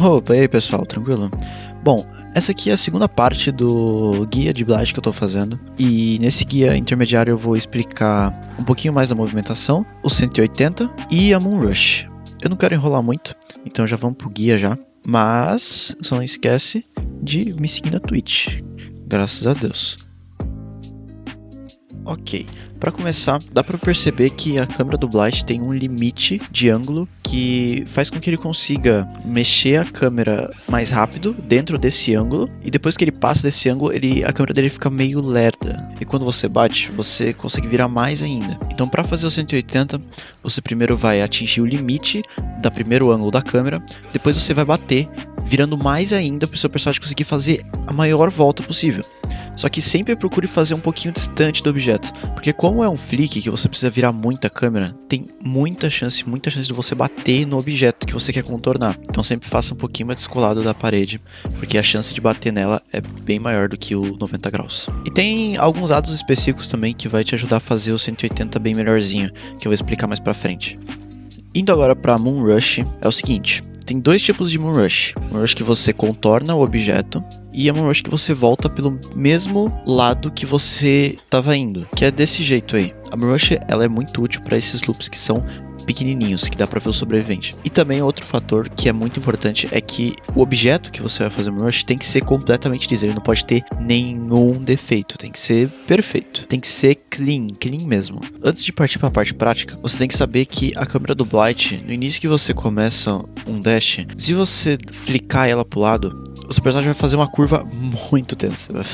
Opa, e aí pessoal, tranquilo? Bom, essa aqui é a segunda parte do guia de Blast que eu tô fazendo. E nesse guia intermediário eu vou explicar um pouquinho mais da movimentação, o 180 e a Moon Rush. Eu não quero enrolar muito, então já vamos pro guia já. Mas só não esquece de me seguir na Twitch, graças a Deus. Ok, para começar, dá para perceber que a câmera do Blight tem um limite de ângulo que faz com que ele consiga mexer a câmera mais rápido dentro desse ângulo, e depois que ele passa desse ângulo, a câmera dele fica meio lerda, e quando você bate, você consegue virar mais ainda. Então para fazer o 180, você primeiro vai atingir o limite do primeiro ângulo da câmera, depois você vai bater, virando mais ainda para o seu personagem conseguir fazer a maior volta possível. Só que sempre procure fazer um pouquinho distante do objeto, porque como é um flick que você precisa virar muito a câmera, tem muita chance de você bater no objeto que você quer contornar. Então sempre faça um pouquinho mais descolado da parede, porque a chance de bater nela é bem maior do que o 90 graus. E tem alguns dados específicos também que vai te ajudar a fazer o 180 bem melhorzinho, que eu vou explicar mais pra frente. Indo agora para Moon Rush, é o seguinte, tem dois tipos de Moon Rush. Moon Rush que você contorna o objeto e a Moon Rush que você volta pelo mesmo lado que você estava indo, que é desse jeito aí. A Moon Rush ela é muito útil para esses loops que são pequenininhos, que dá pra ver o sobrevivente. E também outro fator que é muito importante é que o objeto que você vai fazer Moon Rush tem que ser completamente liso, ele não pode ter nenhum defeito, tem que ser perfeito, tem que ser clean mesmo. Antes de partir para a parte prática, você tem que saber que a câmera do Blight, no início que você começa um dash, se você flicar ela pro lado, o seu personagem vai fazer uma curva muito tensa, vai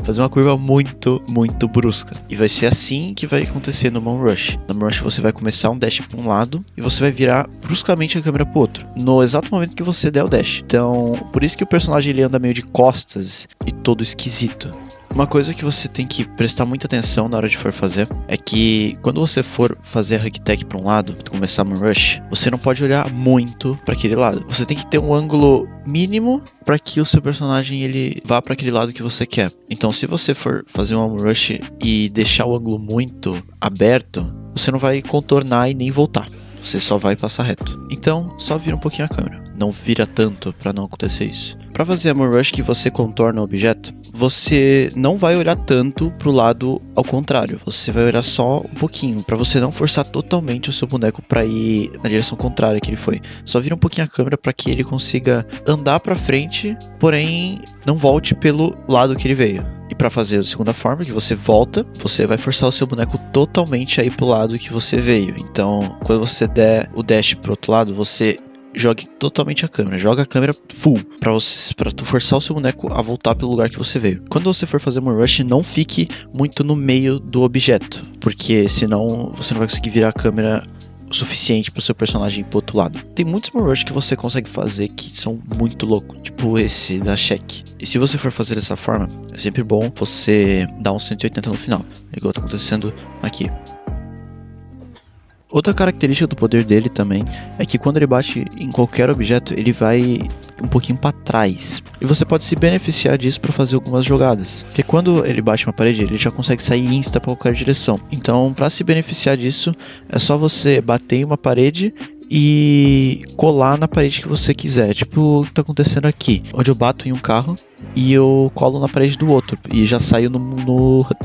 fazer uma curva muito brusca. E vai ser assim que vai acontecer no Moon Rush. No Moon Rush você vai começar um dash para um lado e você vai virar bruscamente a câmera pro outro, no exato momento que você der o dash. Então, por isso que o personagem ele anda meio de costas e todo esquisito. Uma coisa que você tem que prestar muita atenção na hora de for fazer é que quando você for fazer a Hug Tech para um lado, começar Moon Rush, você não pode olhar muito para aquele lado. Você tem que ter um ângulo mínimo para que o seu personagem ele vá para aquele lado que você quer. Então, se você for fazer uma Moon Rush e deixar o ângulo muito aberto, você não vai contornar e nem voltar. Você só vai passar reto. Então, só vira um pouquinho a câmera. Não vira tanto para não acontecer isso. Para fazer a Moon Rush que você contorna o objeto, você não vai olhar tanto pro lado ao contrário. Você vai olhar só um pouquinho, para você não forçar totalmente o seu boneco para ir na direção contrária que ele foi. Só vira um pouquinho a câmera para que ele consiga andar para frente, porém não volte pelo lado que ele veio. E para fazer a segunda forma, que você volta, você vai forçar o seu boneco totalmente a ir pro lado que você veio. Então, quando você der o dash pro outro lado, você jogue totalmente a câmera, joga a câmera full, pra tu forçar o seu boneco a voltar pelo lugar que você veio. Quando você for fazer Moon Rush, não fique muito no meio do objeto, porque senão você não vai conseguir virar a câmera o suficiente para o seu personagem ir pro outro lado. Tem muitos Moon Rush que você consegue fazer que são muito loucos, tipo esse da Shek. E se você for fazer dessa forma, é sempre bom você dar um 180 no final, igual tá acontecendo aqui. Outra característica do poder dele também é que quando ele bate em qualquer objeto, ele vai um pouquinho para trás. E você pode se beneficiar disso para fazer algumas jogadas. Porque quando ele bate uma parede, ele já consegue sair insta para qualquer direção. Então, para se beneficiar disso, é só você bater em uma parede e colar na parede que você quiser. Tipo o que tá acontecendo aqui, onde eu bato em um carro e eu colo na parede do outro e já saio na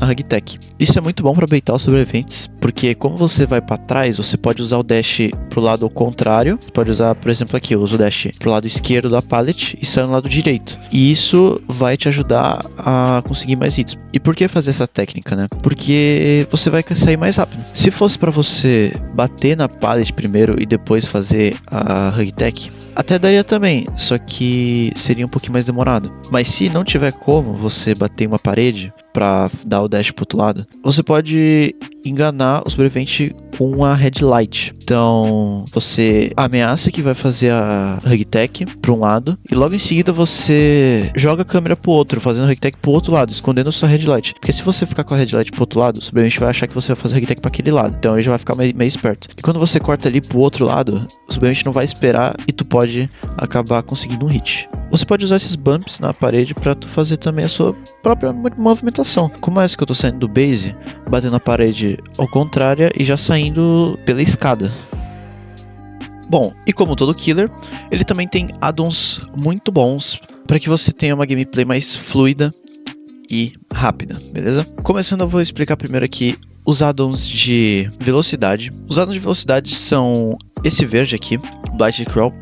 Hug Tech. Isso é muito bom para baitar os sobreviventes, porque como você vai para trás, você pode usar o dash pro lado contrário. Você pode usar, por exemplo, aqui eu uso o dash pro lado esquerdo da pallet e saio no lado direito. E isso vai te ajudar a conseguir mais hits. E por que fazer essa técnica, né? Porque você vai sair mais rápido. Se fosse para você bater na pallet primeiro e depois fazer a Hug Tech, até daria também, só que seria um pouquinho mais demorado. Mas se não tiver como você bater em uma parede pra dar o dash pro outro lado, você pode enganar o sobrevivente com a headlight. Então, você ameaça que vai fazer a Hug Tech pra um lado e logo em seguida você joga a câmera pro outro, fazendo a Hug Tech pro outro lado, escondendo a sua headlight. Porque se você ficar com a headlight pro outro lado, o sobrevivente vai achar que você vai fazer a Hug Tech pra aquele lado. Então ele já vai ficar meio esperto. E quando você corta ali pro outro lado, o sobrevivente não vai esperar e tu pode acabar conseguindo um hit. Você pode usar esses bumps na parede para tu fazer também a sua própria movimentação. Como é essa que eu tô saindo do base, batendo na parede ao contrário e já saindo pela escada. Bom, e como todo killer, ele também tem add-ons muito bons para que você tenha uma gameplay mais fluida e rápida, beleza? Começando, eu vou explicar primeiro aqui os add-ons de velocidade. Os add-ons de velocidade são esse verde aqui, o Blighted Crawl,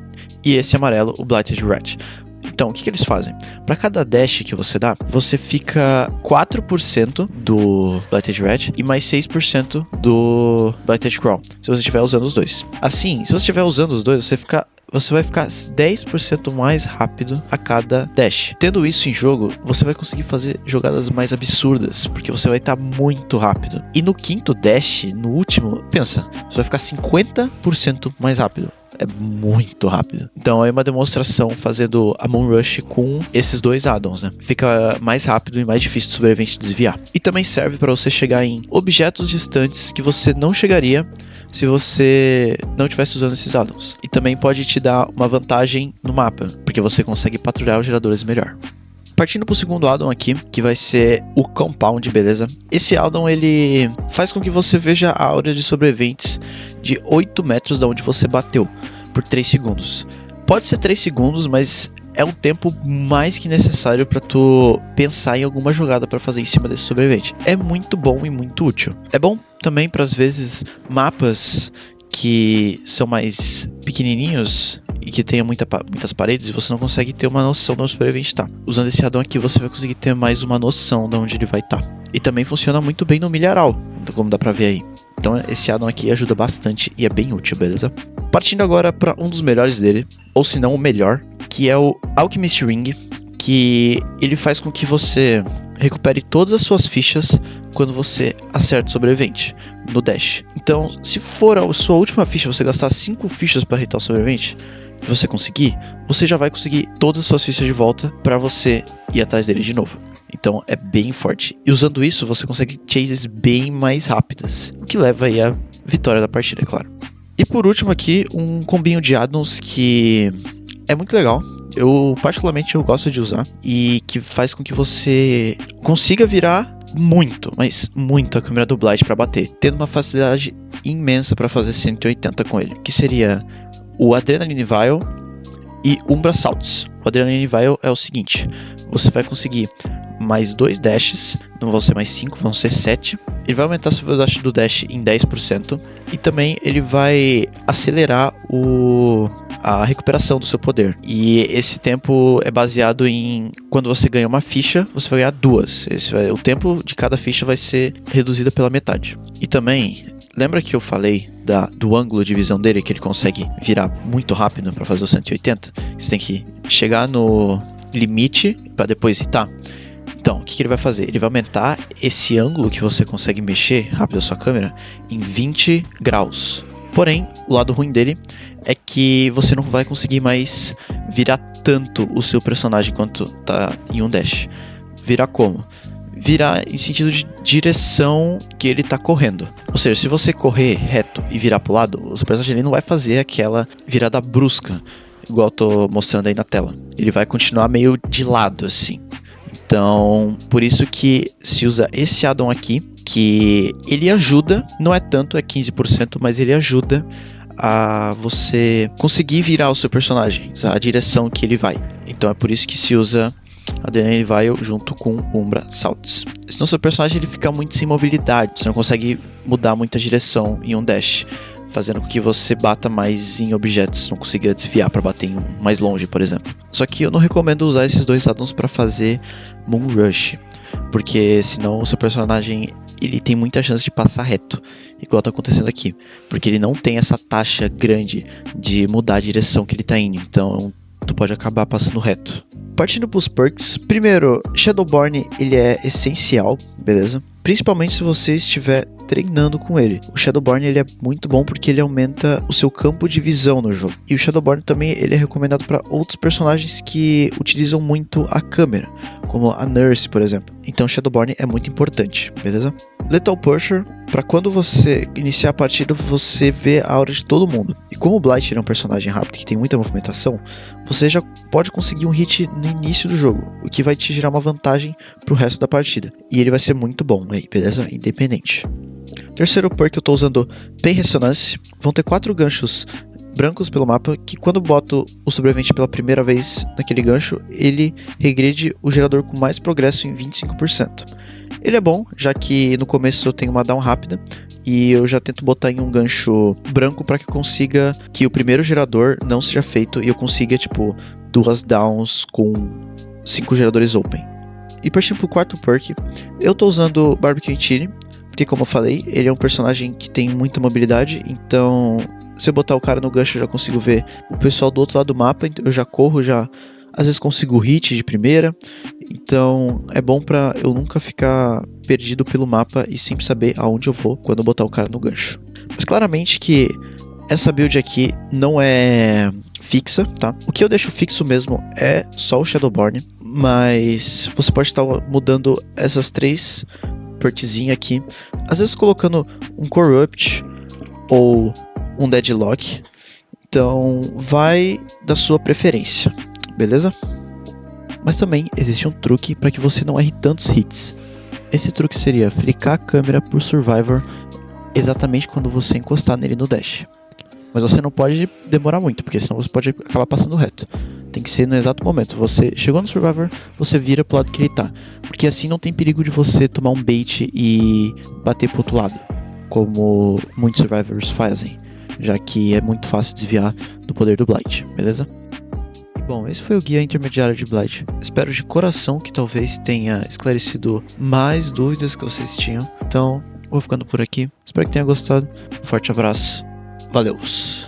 e esse amarelo, o Blighted Rat. Então, o que eles fazem? Para cada dash que você dá, você fica 4% do Blighted Rat e mais 6% do Blighted Crawl, se você estiver usando os dois. Assim, se você estiver usando os dois, você vai ficar 10% mais rápido a cada dash. Tendo isso em jogo, você vai conseguir fazer jogadas mais absurdas, porque você vai estar muito rápido. E no quinto dash, no último, pensa, você vai ficar 50% mais rápido. É muito rápido. Então é uma demonstração fazendo a Moon Rush com esses dois add-ons, né? Fica mais rápido e mais difícil do sobrevivente desviar. E também serve para você chegar em objetos distantes que você não chegaria se você não estivesse usando esses add-ons. E também pode te dar uma vantagem no mapa, porque você consegue patrulhar os geradores melhor. Partindo pro segundo addon aqui, que vai ser o Compound, beleza? Esse addon, ele faz com que você veja a áurea de sobreviventes de 8 metros da onde você bateu, por 3 segundos. Pode ser 3 segundos, mas é um tempo mais que necessário para tu pensar em alguma jogada para fazer em cima desse sobrevivente. É muito bom e muito útil. É bom também para, às vezes, mapas que são mais pequenininhos e que tenha muitas paredes e você não consegue ter uma noção de onde o sobrevivente está. Usando esse addon aqui, você vai conseguir ter mais uma noção de onde ele vai estar. E também funciona muito bem no milharal, como dá pra ver aí. Então esse addon aqui ajuda bastante e é bem útil, beleza? Partindo agora para um dos melhores dele, ou se não o melhor, que é o Alchemist Ring, que ele faz com que você recupere todas as suas fichas quando você acerta o sobrevivente no dash. Então, se for a sua última ficha, você gastar 5 fichas para hitar o sobrevivente, e você conseguir, você já vai conseguir todas as suas fichas de volta para você ir atrás dele de novo. Então é bem forte. E usando isso, você consegue chases bem mais rápidas, o que leva aí à vitória da partida, é claro. E por último aqui, um combinho de addons que é muito legal. Eu particularmente gosto de usar e que faz com que você consiga virar muito, mas muito a câmera do Blight para bater, tendo uma facilidade imensa para fazer 180 com ele, que seria o Adrenaline Vial e Umbra Salts. O Adrenaline Vial é o seguinte: você vai conseguir mais 2 dashes, não vão ser mais 5, vão ser 7. Ele vai aumentar a sua velocidade do dash em 10% e também ele vai acelerar a recuperação do seu poder. E esse tempo é baseado em quando você ganha uma ficha, você vai ganhar 2. O tempo de cada ficha vai ser reduzido pela metade. E também, lembra que eu falei do ângulo de visão dele, que ele consegue virar muito rápido para fazer o 180? Você tem que chegar no limite para depois hitar. Então, o que ele vai fazer? Ele vai aumentar esse ângulo que você consegue mexer rápido a sua câmera em 20 graus. Porém, o lado ruim dele é que você não vai conseguir mais virar tanto o seu personagem quanto tá em um dash. Virar como? Virar em sentido de direção que ele tá correndo. Ou seja, se você correr reto e virar pro lado, o seu personagem ele não vai fazer aquela virada brusca, igual eu tô mostrando aí na tela. Ele vai continuar meio de lado, assim. Então, por isso que se usa esse addon aqui, que ele ajuda, não é tanto, é 15%, mas ele ajuda a você conseguir virar o seu personagem, a direção que ele vai. Então é por isso que se usa Adrenaline Vial junto com Umbra Salts. Senão seu personagem ele fica muito sem mobilidade, você não consegue mudar muita direção em um dash, fazendo com que você bata mais em objetos, não consiga desviar para bater em mais longe, por exemplo. Só que eu não recomendo usar esses dois addons para fazer Moon Rush, porque senão o seu personagem ele tem muita chance de passar reto, igual tá acontecendo aqui, porque ele não tem essa taxa grande de mudar a direção que ele tá indo, então tu pode acabar passando reto. Partindo pros perks, primeiro, Shadowborn ele é essencial, beleza? Principalmente se você estiver treinando com ele. O Shadowborn ele é muito bom porque ele aumenta o seu campo de visão no jogo. E o Shadowborn também ele é recomendado para outros personagens que utilizam muito a câmera, como a Nurse, por exemplo. Então o Shadowborn é muito importante, beleza? Lethal Pusher, para quando você iniciar a partida, você vê a aura de todo mundo. E como o Blight é um personagem rápido que tem muita movimentação, você já pode conseguir um hit no início do jogo, o que vai te gerar uma vantagem pro resto da partida. E ele vai ser muito bom aí, beleza? Independente. Terceiro perk, eu tô usando Pain Resonance. Vão ter 4 ganchos brancos pelo mapa, que quando boto o sobrevivente pela primeira vez naquele gancho, ele regride o gerador com mais progresso em 25%. Ele é bom, já que no começo eu tenho uma down rápida, e eu já tento botar em um gancho branco para que eu consiga que o primeiro gerador não seja feito e eu consiga, tipo, 2 downs com 5 geradores open. E partindo pro quarto perk, eu tô usando Barbecue Chili, porque como eu falei, ele é um personagem que tem muita mobilidade, então se eu botar o cara no gancho eu já consigo ver o pessoal do outro lado do mapa, eu já corro, já às vezes consigo hit de primeira, então é bom pra eu nunca ficar perdido pelo mapa e sempre saber aonde eu vou quando eu botar o cara no gancho. Mas claramente que essa build aqui não é fixa, tá? O que eu deixo fixo mesmo é só o Shadowborn, mas você pode estar mudando essas 3 perkzinhas aqui, às vezes colocando um Corrupt ou um Deadlock, então vai da sua preferência, beleza? Mas também existe um truque para que você não erre tantos hits. Esse truque seria flicar a câmera por Survivor exatamente quando você encostar nele no dash. Mas você não pode demorar muito, porque senão você pode acabar passando reto. Tem que ser no exato momento. Você chegou no Survivor, você vira pro lado que ele tá. Porque assim não tem perigo de você tomar um bait e bater pro outro lado, como muitos Survivors fazem, já que é muito fácil desviar do poder do Blight, beleza? Bom, esse foi o guia intermediário de Blight. Espero de coração que talvez tenha esclarecido mais dúvidas que vocês tinham. Então, vou ficando por aqui. Espero que tenha gostado. Um forte abraço. Valeus!